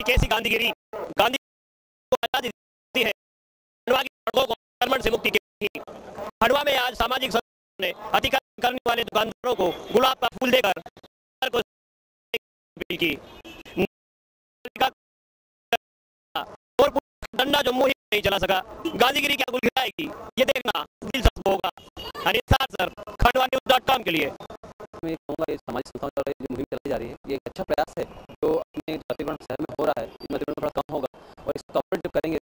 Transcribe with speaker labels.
Speaker 1: कैसी गांधीगिरी, गांधी को आजादी दी है, खंडवा की सड़कों को अतिक्रमण से मुक्ति की। खंडवा में आज सामाजिक संस्थाओं ने अतिक्रमण करने वाले दुकानदारों को गुलाब का फूल देकर को की और डंडा जो मुहिम नहीं चला सका, गांधीगिरी क्या गुलखिलाएगी, ये देखना दिलचस्प होगा। अनिता सर, खंडवा.com के लिए।
Speaker 2: मैं कहूँगा ये सामाजिक संस्थाओं द्वारा जो मुहिम चलाई जा रही है, ये एक अच्छा प्रयास है जो अपने अतिक्रमण शहर में हो रहा है, इसमें अतिक्रमण थोड़ा कम होगा और इसको कॉपरेटिव करेंगे